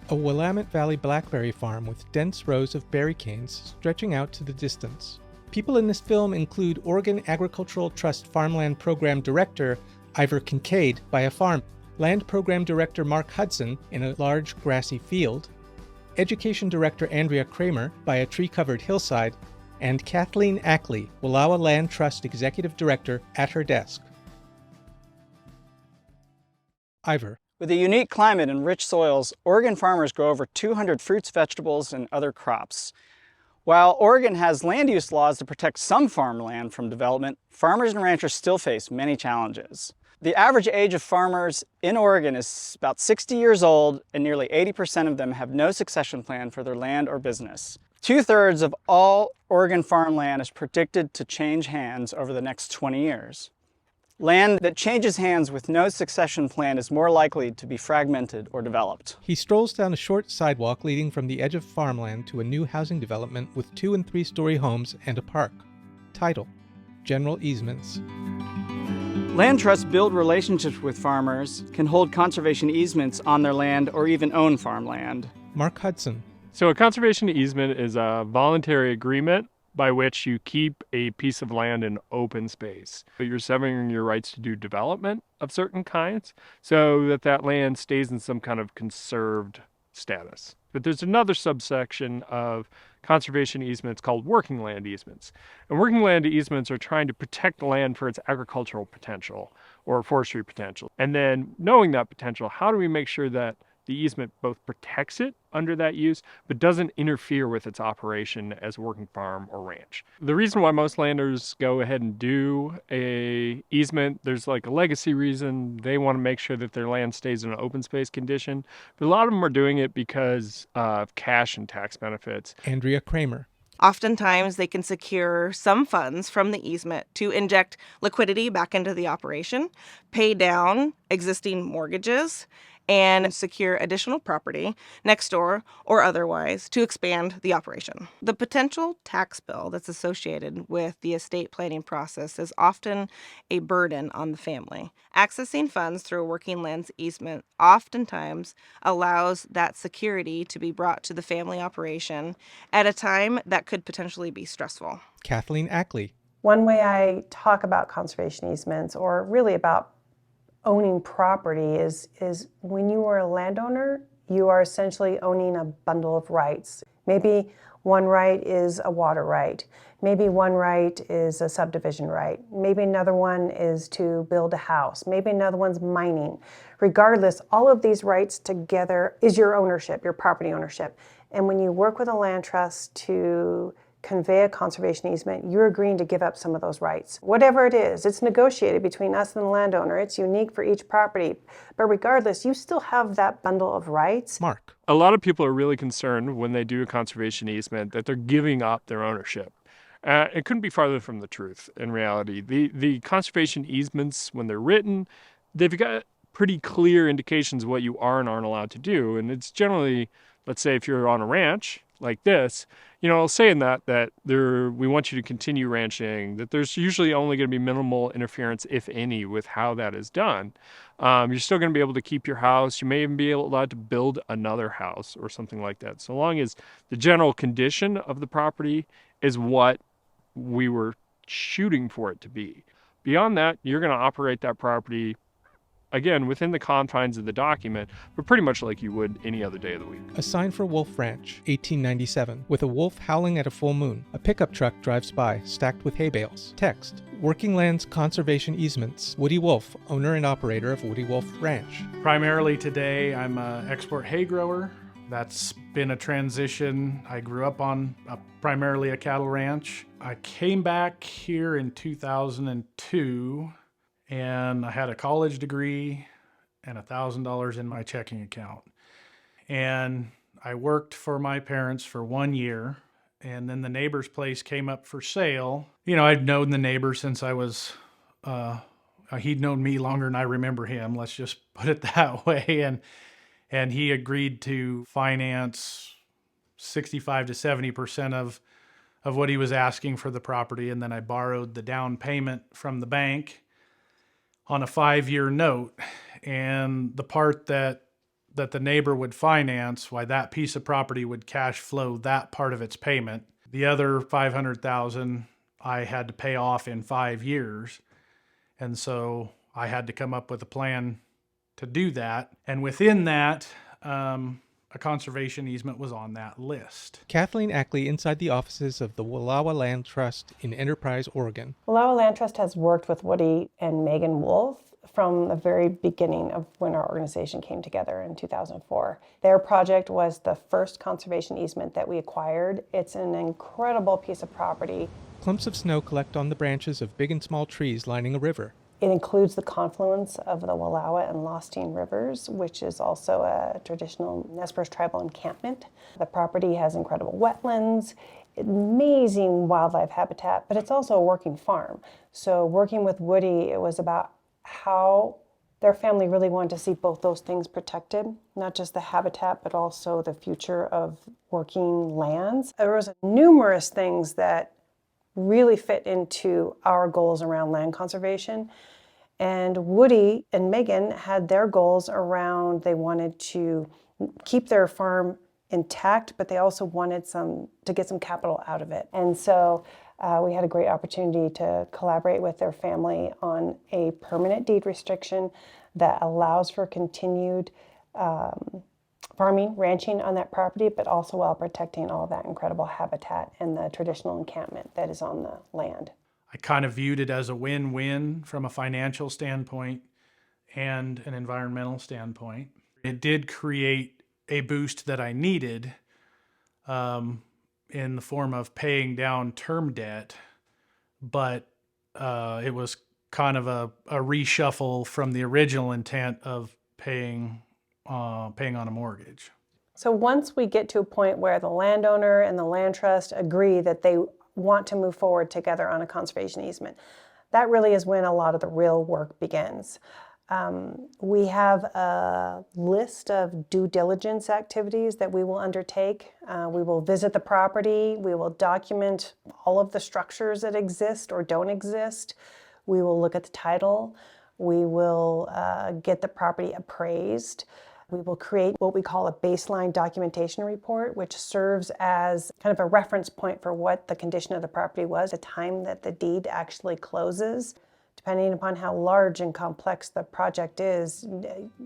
A Willamette Valley blackberry farm with dense rows of berry canes stretching out to the distance. People in this film include Oregon Agricultural Trust Farmland Program Director Ivor Kincaid by a farm, Land Program Director Mark Hudson in a large grassy field, Education Director Andrea Kramer by a tree-covered hillside, and Kathleen Ackley, Wallowa Land Trust Executive Director, at her desk. Ivor. With a unique climate and rich soils, Oregon farmers grow over 200 fruits, vegetables, and other crops. While Oregon has land use laws to protect some farmland from development, farmers and ranchers still face many challenges. The average age of farmers in Oregon is about 60 years old, and nearly 80% of them have no succession plan for their land or business. 2/3 of all Oregon farmland is predicted to change hands over the next 20 years. Land that changes hands with no succession plan is more likely to be fragmented or developed. He strolls down a short sidewalk leading from the edge of farmland to a new housing development with 2- and 3-story homes and a park. Title: General Easements. Land trusts build relationships with farmers, can hold conservation easements on their land, or even own farmland. Mark Hudson. So a conservation easement is a voluntary agreement by which you keep a piece of land in open space. You're severing your rights to do development of certain kinds so that that land stays in some kind of conserved status. But there's another subsection of conservation easements called working land easements. And working land easements are trying to protect land for its agricultural potential or forestry potential. And then knowing that potential, how do we make sure that the easement both protects it under that use, but doesn't interfere with its operation as a working farm or ranch? The reason why most landowners go ahead and do a easement, there's like a legacy reason. They want to make sure that their land stays in an open space condition. But a lot of them are doing it because of cash and tax benefits. Andrea Kramer. Oftentimes, they can secure some funds from the easement to inject liquidity back into the operation, pay down existing mortgages, and secure additional property next door or otherwise to expand the operation. The potential tax bill that's associated with the estate planning process is often a burden on the family. Accessing funds through a working lands easement oftentimes allows that security to be brought to the family operation at a time that could potentially be stressful. Kathleen Ackley. One way I talk about conservation easements, or really about owning property, is when you are a landowner, you are essentially owning a bundle of rights. Maybe one right is a water right. Maybe one right is a subdivision right. Maybe another one is to build a house. Maybe another one's mining. Regardless, all of these rights together is your ownership, your property ownership. And when you work with a land trust to convey a conservation easement, you're agreeing to give up some of those rights. Whatever it is, it's negotiated between us and the landowner. It's unique for each property. But regardless, you still have that bundle of rights. Mark. A lot of people are really concerned when they do a conservation easement that they're giving up their ownership. It couldn't be farther from the truth in reality. The conservation easements, when they're written, they've got pretty clear indications of what you are and aren't allowed to do. And it's generally, let's say if you're on a ranch like this, I'll say in that we want you to continue ranching, that there's usually only going to be minimal interference, if any, with how that is done. You're still going to be able to keep your house. You may even be allowed to build another house or something like that, so long as the general condition of the property is what we were shooting for it to be. Beyond that, you're going to operate that property, again, within the confines of the document, but pretty much like you would any other day of the week. A sign for Wolf Ranch, 1897, with a wolf howling at a full moon. A pickup truck drives by, stacked with hay bales. Text: Working Lands Conservation Easements. Woody Wolf, owner and operator of Woody Wolf Ranch. Primarily today, I'm an export hay grower. That's been a transition. I grew up on primarily a cattle ranch. I came back here in 2002, and I had a college degree and $1,000 in my checking account. And I worked for my parents for 1 year, and then the neighbor's place came up for sale. I'd known the neighbor since I was, he'd known me longer than I remember him, let's just put it that way. And he agreed to finance 65 to 70% of what he was asking for the property. And then I borrowed the down payment from the bank on a 5-year note. And the part that that the neighbor would finance, why that piece of property would cash flow that part of its payment. The other $500,000 I had to pay off in 5 years. And so I had to come up with a plan to do that. And within that, a conservation easement was on that list. Kathleen Ackley inside the offices of the Wallowa Land Trust in Enterprise, Oregon. Wallowa Land Trust has worked with Woody and Megan Wolf from the very beginning of when our organization came together in 2004. Their project was the first conservation easement that we acquired. It's an incredible piece of property. Clumps of snow collect on the branches of big and small trees lining a river. It includes the confluence of the Wallowa and Lostine rivers, which is also a traditional Nez Perce tribal encampment. The property has incredible wetlands, amazing wildlife habitat, but it's also a working farm. So working with Woody, it was about how their family really wanted to see both those things protected, not just the habitat, but also the future of working lands. There was numerous things that really fit into our goals around land conservation. And Woody and Megan had their goals around, they wanted to keep their farm intact, but they also wanted to get some capital out of it. And so we had a great opportunity to collaborate with their family on a permanent deed restriction that allows for continued farming, ranching on that property, but also while protecting all of that incredible habitat and the traditional encampment that is on the land. I kind of viewed it as a win-win from a financial standpoint and an environmental standpoint. It did create a boost that I needed in the form of paying down term debt, but it was kind of a reshuffle from the original intent of paying on a mortgage. So once we get to a point where the landowner and the land trust agree that they want to move forward together on a conservation easement, that really is when a lot of the real work begins. We have a list of due diligence activities that we will undertake. We will visit the property. We will document all of the structures that exist or don't exist. We will look at the title. We will get the property appraised. We will create what we call a baseline documentation report, which serves as kind of a reference point for what the condition of the property was at the time that the deed actually closes. Depending upon how large and complex the project is,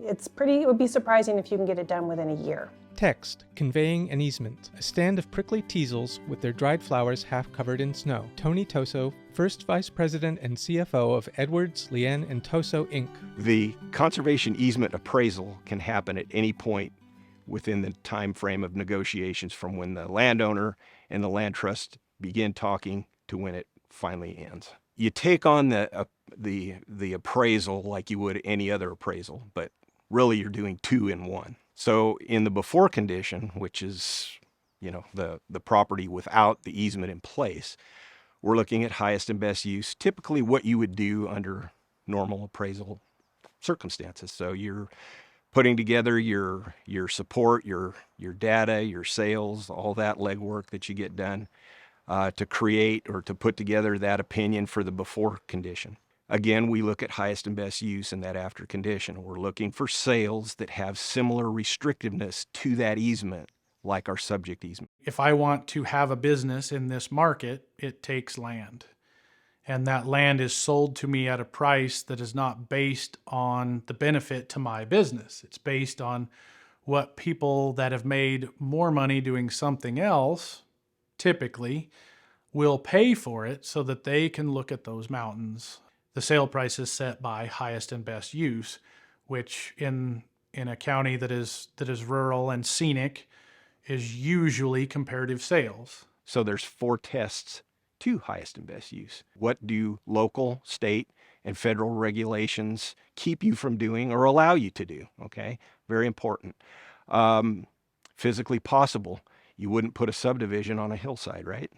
it would be surprising if you can get it done within a year. Text, conveying an easement. A stand of prickly teasels with their dried flowers half covered in snow. Tony Toso, first vice president and CFO of Edwards, Leanne, and Toso, Inc. The conservation easement appraisal can happen at any point within the time frame of negotiations from when the landowner and the land trust begin talking to when it finally ends. You take on the appraisal like you would any other appraisal, but really you're doing two in one. So in the before condition, which is, the property without the easement in place, we're looking at highest and best use, typically what you would do under normal appraisal circumstances. So you're putting together your support, your data, your sales, all that legwork that you get done to create or to put together that opinion for the before condition. Again, we look at highest and best use in that after condition. We're looking for sales that have similar restrictiveness to that easement, like our subject easement. If I want to have a business in this market, it takes land. And that land is sold to me at a price that is not based on the benefit to my business. It's based on what people that have made more money doing something else, typically, will pay for it so that they can look at those mountains. The sale price is set by highest and best use, which in a county that is rural and scenic is usually comparative sales. So there's 4 tests to highest and best use. What do local, state, and federal regulations keep you from doing or allow you to do? Okay, very important. Physically possible. You wouldn't put a subdivision on a hillside, right?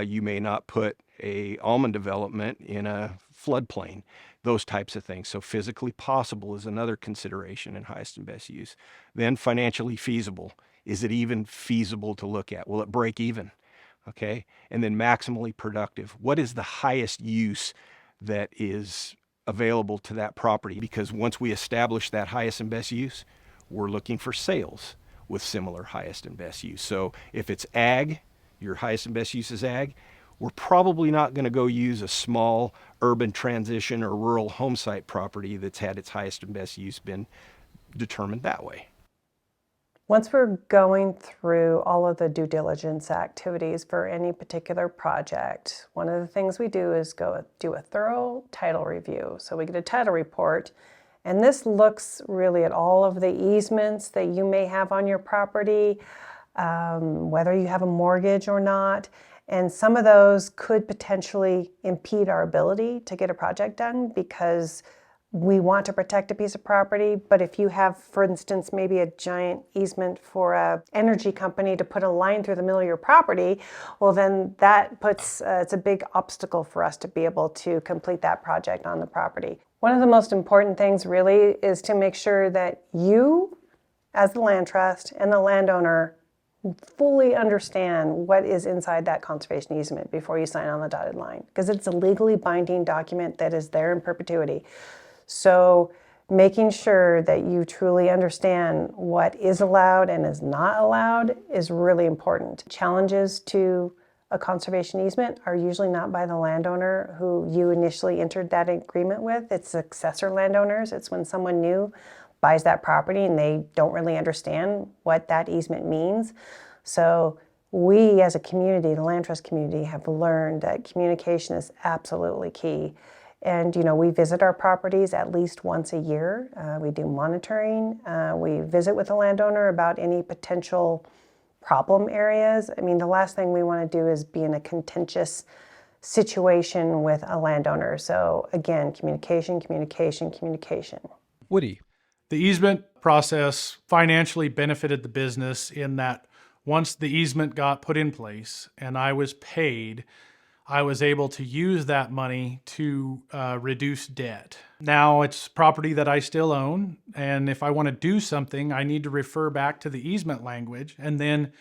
You may not put a almond development in a floodplain, those types of things. So physically possible is another consideration in highest and best use. Then financially feasible. Is it even feasible to look at? Will it break even? Okay. And then maximally productive. What is the highest use that is available to that property? Because once we establish that highest and best use, we're looking for sales with similar highest and best use. So if it's ag, your highest and best use is ag, we're probably not going to go use a small urban transition or rural home site property that's had its highest and best use been determined that way. Once we're going through all of the due diligence activities for any particular project, one of the things we do is go do a thorough title review. So we get a title report, and this looks really at all of the easements that you may have on your property, whether you have a mortgage or not. And some of those could potentially impede our ability to get a project done because we want to protect a piece of property, but if you have, for instance, maybe a giant easement for an energy company to put a line through the middle of your property, well then that puts, it's a big obstacle for us to be able to complete that project on the property. One of the most important things really is to make sure that you, as the land trust and the landowner, fully understand what is inside that conservation easement before you sign on the dotted line, because it's a legally binding document that is there in perpetuity. So making sure that you truly understand what is allowed and is not allowed is really important. Challenges to a conservation easement are usually not by the landowner who you initially entered that agreement with. It's successor landowners. It's when someone new buys that property and they don't really understand what that easement means. So we as a community, the land trust community, have learned that communication is absolutely key. And we visit our properties at least once a year. We do monitoring. We visit with the landowner about any potential problem areas. I mean, the last thing we want to do is be in a contentious situation with a landowner. So again, communication, communication, communication. Woody. The easement process financially benefited the business in that once the easement got put in place and I was paid, I was able to use that money to reduce debt. Now it's property that I still own, and if I want to do something, I need to refer back to the easement language and then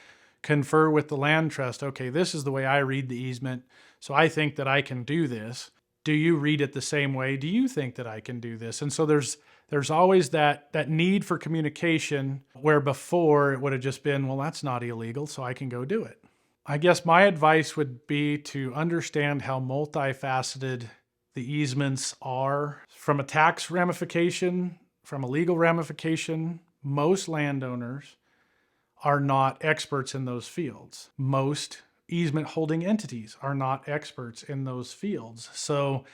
confer with the land trust. Okay, this is the way I read the easement, so I think that I can do this. Do you read it the same way? Do you think that I can do this? And so there's always that need for communication, where before it would have just been, well, that's not illegal, so I can go do it. I guess my advice would be to understand how multifaceted the easements are. From a tax ramification, from a legal ramification, most landowners are not experts in those fields. Most easement holding entities are not experts in those fields. So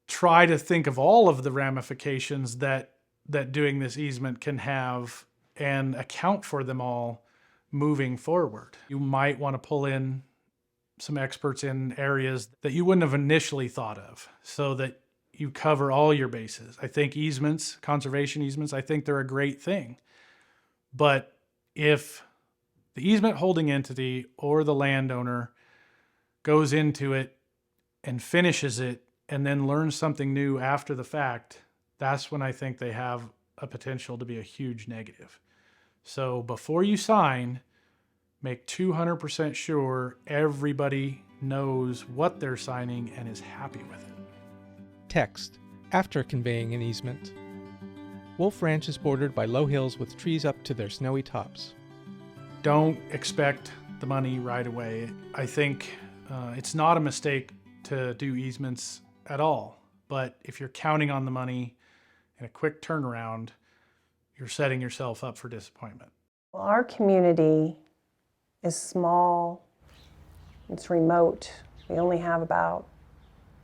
try to think of all of the ramifications that doing this easement can have and account for them all moving forward. You might want to pull in some experts in areas that you wouldn't have initially thought of so that you cover all your bases. I think easements, conservation easements, I think they're a great thing. But if the easement holding entity or the landowner goes into it and finishes it and then learns something new after the fact, that's when I think they have a potential to be a huge negative. So before you sign, make 200% sure everybody knows what they're signing and is happy with it. Text, after conveying an easement. Wolf Ranch is bordered by low hills with trees up to their snowy tops. Don't expect the money right away. I think it's not a mistake to do easements at all, but if you're counting on the money in a quick turnaround, you're setting yourself up for disappointment. Well, our community is small, it's remote. We only have about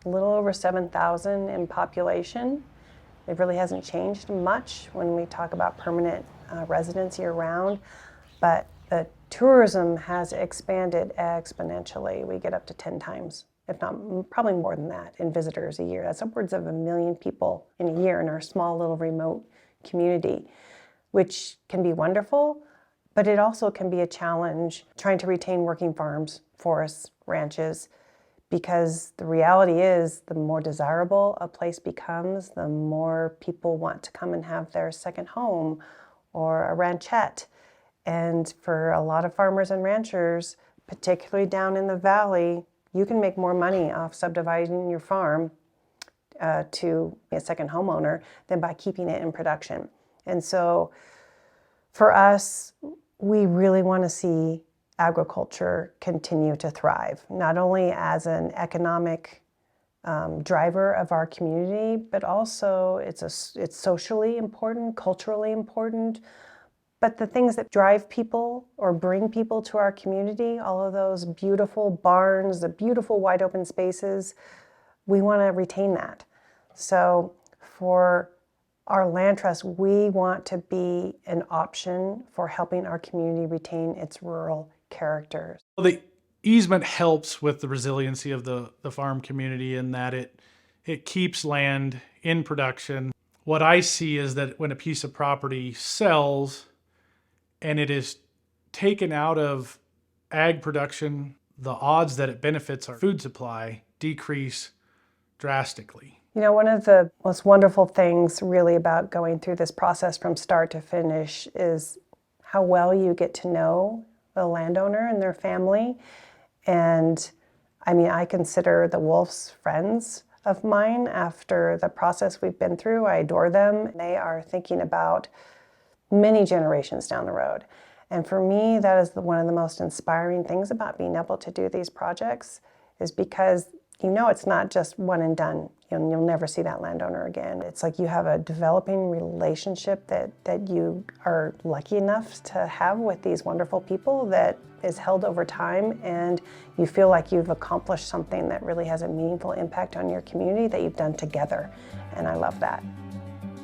a little over 7,000 in population. It really hasn't changed much when we talk about permanent residents year-round, but the tourism has expanded exponentially. We get up to 10 times, if not probably more than that, in visitors a year. That's upwards of 1 million people in a year in our small little remote community, which can be wonderful, but it also can be a challenge trying to retain working farms, forests, ranches, because the reality is the more desirable a place becomes, the more people want to come and have their second home or a ranchette. And for a lot of farmers and ranchers, particularly down in the valley, you can make more money off subdividing your farm to a second homeowner than by keeping it in production. And so For us, we really want to see agriculture continue to thrive, not only as an economic driver of our community, but also it's socially important, culturally important. But the things that drive people or bring people to our community, all of those beautiful barns, the beautiful wide open spaces, we want to retain that. So for our land trust, we want to be an option for helping our community retain its rural character. Well, the easement helps with the resiliency of the farm community in that it keeps land in production. What I see is that when a piece of property sells and it is taken out of ag production, the odds that it benefits our food supply decrease drastically. You know, one of the most wonderful things really about going through this process from start to finish is how well you get to know the landowner and their family. And I mean, I consider the Wolfs friends of mine after the process we've been through. I adore them. They are thinking about many generations down the road. And for me, that is one of the most inspiring things about being able to do these projects, is because you know it's not just one and done. You'll never see that landowner again. It's like you have a developing relationship that you are lucky enough to have with these wonderful people that is held over time, and you feel like you've accomplished something that really has a meaningful impact on your community that you've done together. And I love that.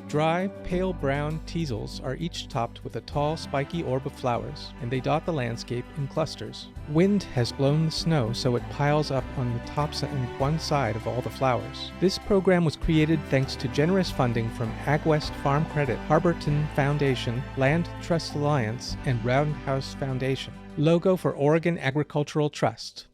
Dry, pale brown teasels are each topped with a tall, spiky orb of flowers, and they dot the landscape in clusters. Wind has blown the snow so it piles up on the tops and one side of all the flowers. This program was created thanks to generous funding from AgWest Farm Credit, Harborton Foundation, Land Trust Alliance, and Roundhouse Foundation. Logo for Oregon Agricultural Trust.